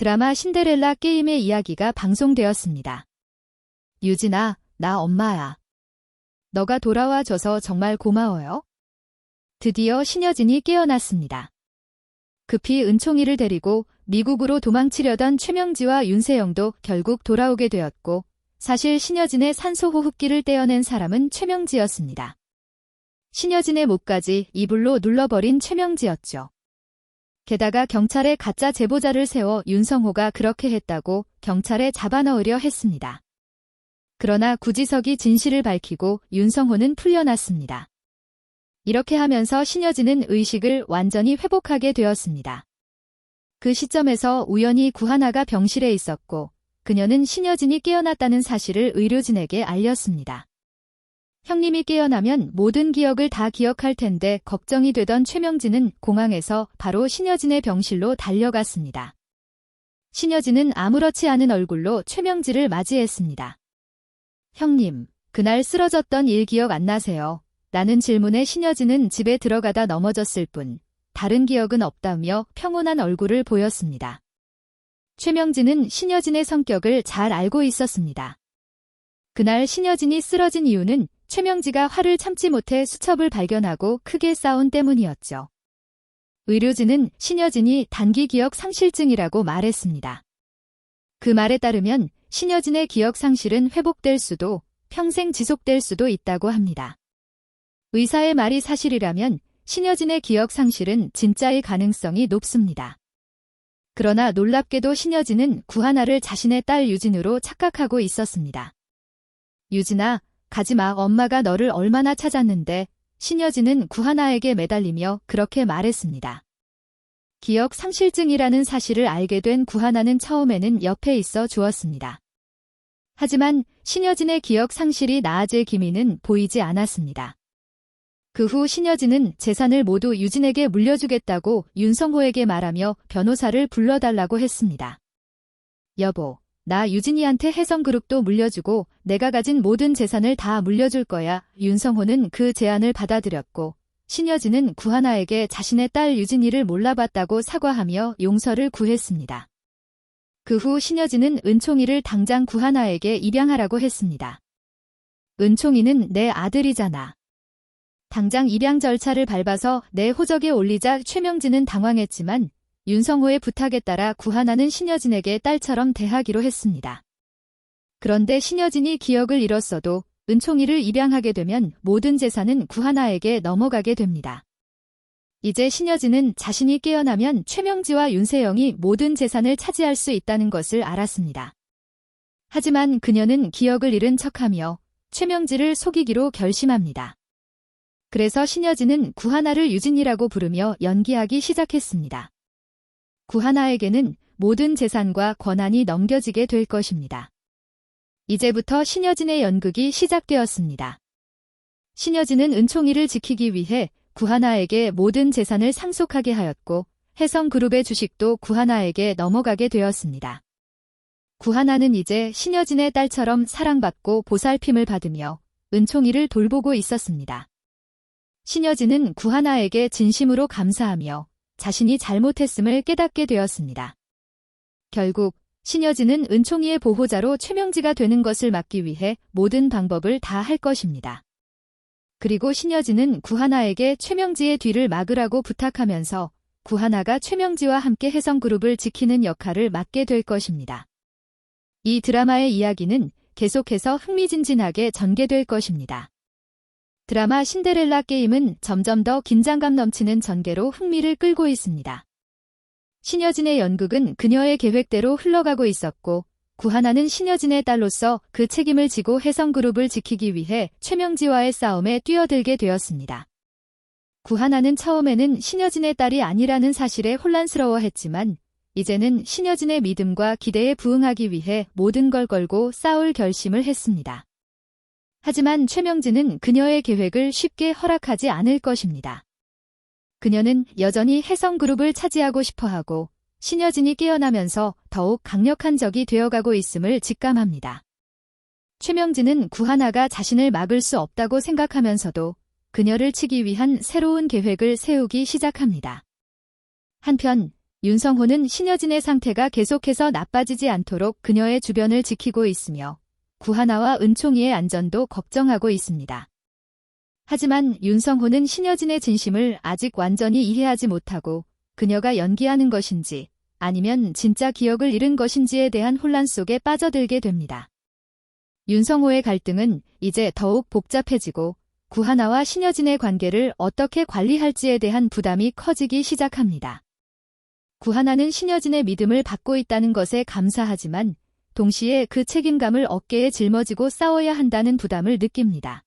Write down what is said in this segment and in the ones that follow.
드라마 신데렐라 게임의 이야기가 방송되었습니다. 유진아, 나 엄마야. 너가 돌아와줘서 정말 고마워요. 드디어 신여진이 깨어났습니다. 급히 은총이를 데리고 미국으로 도망치려던 최명지와 윤세영도 결국 돌아오게 되었고, 사실 신여진의 산소호흡기를 떼어낸 사람은 최명지였습니다. 신여진의 목까지 이불로 눌러버린 최명지였죠. 게다가 경찰에 가짜 제보자를 세워 윤성호가 그렇게 했다고 경찰에 잡아넣으려 했습니다. 그러나 구지석이 진실을 밝히고 윤성호는 풀려났습니다. 이렇게 하면서 신여진은 의식을 완전히 회복하게 되었습니다. 그 시점에서 우연히 구하나가 병실에 있었고 그녀는 신여진이 깨어났다는 사실을 의료진에게 알렸습니다. 형님이 깨어나면 모든 기억을 다 기억할 텐데 걱정이 되던 최명진은 공항에서 바로 신여진의 병실로 달려갔습니다. 신여진은 아무렇지 않은 얼굴로 최명지를 맞이했습니다. 형님, 그날 쓰러졌던 일 기억 안 나세요? 라는 질문에 신여진은 집에 들어가다 넘어졌을 뿐 다른 기억은 없다며 평온한 얼굴을 보였습니다. 최명진은 신여진의 성격을 잘 알고 있었습니다. 그날 신여진이 쓰러진 이유는 최명지가 화를 참지 못해 수첩을 발견하고 크게 싸운 때문이었죠. 의료진은 신여진이 단기 기억 상실증이라고 말했습니다. 그 말에 따르면 신여진의 기억 상실은 회복될 수도 평생 지속될 수도 있다고 합니다. 의사의 말이 사실이라면 신여진의 기억 상실은 진짜일 가능성이 높습니다. 그러나 놀랍게도 신여진은 구하나를 자신의 딸 유진으로 착각하고 있었습니다. 유진아, 가지마, 엄마가 너를 얼마나 찾았는데. 신여진은 구하나에게 매달리며 그렇게 말했습니다. 기억 상실증이라는 사실을 알게 된 구하나는 처음에는 옆에 있어 주었습니다. 하지만 신여진의 기억 상실이 나아질 기미는 보이지 않았습니다. 그 후 신여진은 재산을 모두 유진에게 물려주겠다고 윤성호에게 말하며 변호사를 불러달라고 했습니다. 여보, 나 유진이한테 혜성그룹도 물려주고 내가 가진 모든 재산을 다 물려줄 거야. 윤성호는 그 제안을 받아들였고 신여진은 구하나에게 자신의 딸 유진이를 몰라봤다고 사과하며 용서를 구했습니다. 그 후 신여진은 은총이를 당장 구하나에게 입양하라고 했습니다. 은총이는 내 아들이잖아. 당장 입양 절차를 밟아서 내 호적에 올리자 최명진은 당황했지만 윤성호의 부탁에 따라 구하나는 신여진에게 딸처럼 대하기로 했습니다. 그런데 신여진이 기억을 잃었어도 은총이를 입양하게 되면 모든 재산은 구하나에게 넘어가게 됩니다. 이제 신여진은 자신이 깨어나면 최명지와 윤세영이 모든 재산을 차지할 수 있다는 것을 알았습니다. 하지만 그녀는 기억을 잃은 척하며 최명지를 속이기로 결심합니다. 그래서 신여진은 구하나를 유진이라고 부르며 연기하기 시작했습니다. 구하나에게는 모든 재산과 권한이 넘겨지게 될 것입니다. 이제부터 신여진의 연극이 시작되었습니다. 신여진은 은총이를 지키기 위해 구하나에게 모든 재산을 상속하게 하였고 혜성그룹의 주식도 구하나에게 넘어가게 되었습니다. 구하나는 이제 신여진의 딸처럼 사랑받고 보살핌을 받으며 은총이를 돌보고 있었습니다. 신여진은 구하나에게 진심으로 감사하며 자신이 잘못했음을 깨닫게 되었습니다. 결국 신여진은 은총이의 보호자로 최명지가 되는 것을 막기 위해 모든 방법을 다 할 것입니다. 그리고 신여진은 구하나에게 최명지의 뒤를 막으라고 부탁하면서 구하나가 최명지와 함께 혜성그룹을 지키는 역할을 맡게 될 것입니다. 이 드라마의 이야기는 계속해서 흥미진진하게 전개될 것입니다. 드라마 신데렐라 게임은 점점 더 긴장감 넘치는 전개로 흥미를 끌고 있습니다. 신여진의 연극은 그녀의 계획대로 흘러가고 있었고 구하나는 신여진의 딸로서 그 책임을 지고 혜성그룹을 지키기 위해 최명지와의 싸움에 뛰어들게 되었습니다. 구하나는 처음에는 신여진의 딸이 아니라는 사실에 혼란스러워했지만 이제는 신여진의 믿음과 기대에 부응하기 위해 모든 걸 걸고 싸울 결심을 했습니다. 하지만 최명진은 그녀의 계획을 쉽게 허락하지 않을 것입니다. 그녀는 여전히 혜성그룹을 차지하고 싶어하고 신여진이 깨어나면서 더욱 강력한 적이 되어가고 있음을 직감합니다. 최명진은 구하나가 자신을 막을 수 없다고 생각하면서도 그녀를 치기 위한 새로운 계획을 세우기 시작합니다. 한편 윤성호는 신여진의 상태가 계속해서 나빠지지 않도록 그녀의 주변을 지키고 있으며 구하나와 은총이의 안전도 걱정하고 있습니다. 하지만 윤성호는 신여진의 진심을 아직 완전히 이해하지 못하고 그녀가 연기하는 것인지 아니면 진짜 기억을 잃은 것인지에 대한 혼란 속에 빠져들게 됩니다. 윤성호의 갈등은 이제 더욱 복잡해지고 구하나와 신여진의 관계를 어떻게 관리할지에 대한 부담이 커지기 시작합니다. 구하나는 신여진의 믿음을 받고 있다는 것에 감사하지만 동시에 그 책임감을 어깨에 짊어지고 싸워야 한다는 부담을 느낍니다.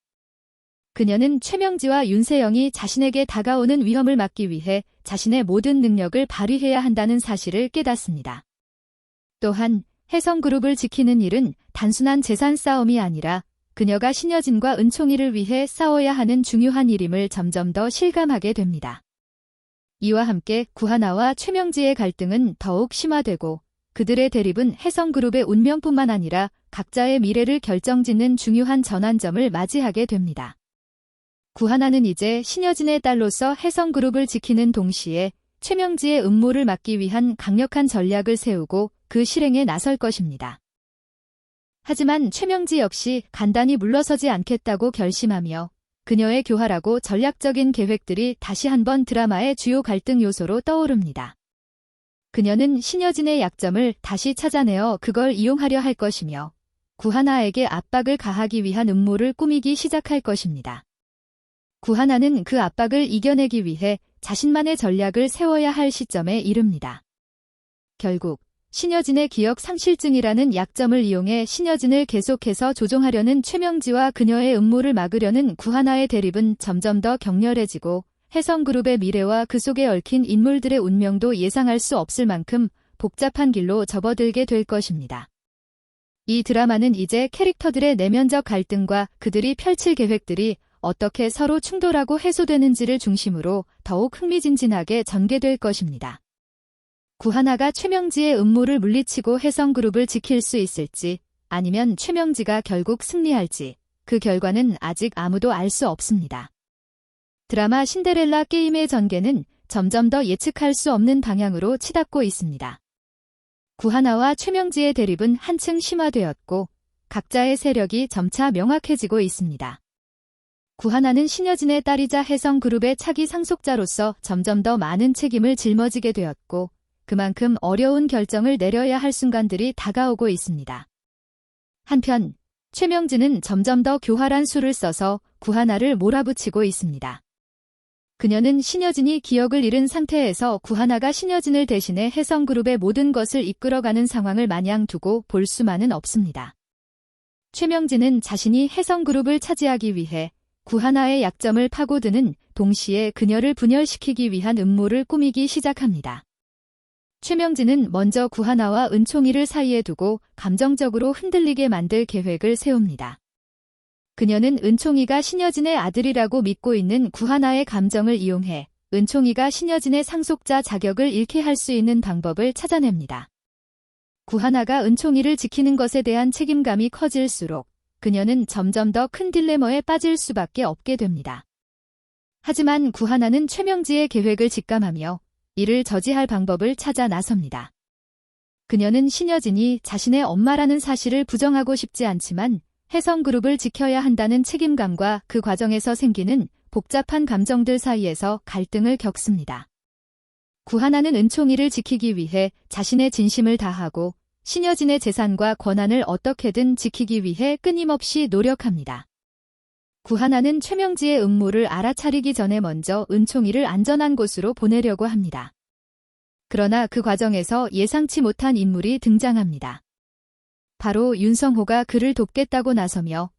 그녀는 최명지와 윤세영이 자신에게 다가오는 위험을 막기 위해 자신의 모든 능력을 발휘해야 한다는 사실을 깨닫습니다. 또한 혜성그룹을 지키는 일은 단순한 재산 싸움이 아니라 그녀가 신여진과 은총이를 위해 싸워야 하는 중요한 일임을 점점 더 실감하게 됩니다. 이와 함께 구하나와 최명지의 갈등은 더욱 심화되고 그들의 대립은 혜성그룹의 운명뿐만 아니라 각자의 미래를 결정짓는 중요한 전환점을 맞이하게 됩니다. 구하나는 이제 신여진의 딸로서 혜성그룹을 지키는 동시에 최명지의 음모를 막기 위한 강력한 전략을 세우고 그 실행에 나설 것입니다. 하지만 최명지 역시 간단히 물러서지 않겠다고 결심하며 그녀의 교활하고 전략적인 계획들이 다시 한번 드라마의 주요 갈등 요소로 떠오릅니다. 그녀는 신여진의 약점을 다시 찾아내어 그걸 이용하려 할 것이며 구하나에게 압박을 가하기 위한 음모를 꾸미기 시작할 것입니다. 구하나는 그 압박을 이겨내기 위해 자신만의 전략을 세워야 할 시점에 이릅니다. 결국 신여진의 기억 상실증이라는 약점을 이용해 신여진을 계속해서 조종하려는 최명지와 그녀의 음모를 막으려는 구하나의 대립은 점점 더 격렬해지고 혜성그룹의 미래와 그 속에 얽힌 인물들의 운명도 예상할 수 없을 만큼 복잡한 길로 접어들게 될 것입니다. 이 드라마는 이제 캐릭터들의 내면적 갈등과 그들이 펼칠 계획들이 어떻게 서로 충돌하고 해소되는지를 중심으로 더욱 흥미진진하게 전개될 것입니다. 구하나가 최명지의 음모를 물리치고 혜성그룹을 지킬 수 있을지 아니면 최명지가 결국 승리할지 그 결과는 아직 아무도 알 수 없습니다. 드라마 신데렐라 게임의 전개는 점점 더 예측할 수 없는 방향으로 치닫고 있습니다. 구하나와 최명지의 대립은 한층 심화되었고 각자의 세력이 점차 명확해지고 있습니다. 구하나는 신여진의 딸이자 혜성그룹의 차기 상속자로서 점점 더 많은 책임을 짊어지게 되었고 그만큼 어려운 결정을 내려야 할 순간들이 다가오고 있습니다. 한편 최명지는 점점 더 교활한 수를 써서 구하나를 몰아붙이고 있습니다. 그녀는 신여진이 기억을 잃은 상태에서 구하나가 신여진을 대신해 혜성그룹의 모든 것을 이끌어가는 상황을 마냥 두고 볼 수만은 없습니다. 최명지는 자신이 혜성그룹을 차지하기 위해 구하나의 약점을 파고드는 동시에 그녀를 분열시키기 위한 음모를 꾸미기 시작합니다. 최명지는 먼저 구하나와 은총이를 사이에 두고 감정적으로 흔들리게 만들 계획을 세웁니다. 그녀는 은총이가 신여진의 아들이라고 믿고 있는 구하나의 감정을 이용해 은총이가 신여진의 상속자 자격을 잃게 할 수 있는 방법을 찾아냅니다. 구하나가 은총이를 지키는 것에 대한 책임감이 커질수록 그녀는 점점 더 큰 딜레마에 빠질 수밖에 없게 됩니다. 하지만 구하나는 최명지의 계획을 직감하며 이를 저지할 방법을 찾아 나섭니다. 그녀는 신여진이 자신의 엄마라는 사실을 부정하고 싶지 않지만 혜성그룹을 지켜야 한다는 책임감과 그 과정에서 생기는 복잡한 감정들 사이에서 갈등을 겪습니다. 구하나는 은총이를 지키기 위해 자신의 진심을 다하고 신여진의 재산과 권한을 어떻게든 지키기 위해 끊임없이 노력합니다. 구하나는 최명지의 음모를 알아차리기 전에 먼저 은총이를 안전한 곳으로 보내려고 합니다. 그러나 그 과정에서 예상치 못한 인물이 등장합니다. 바로 윤성호가 그를 돕겠다고 나서며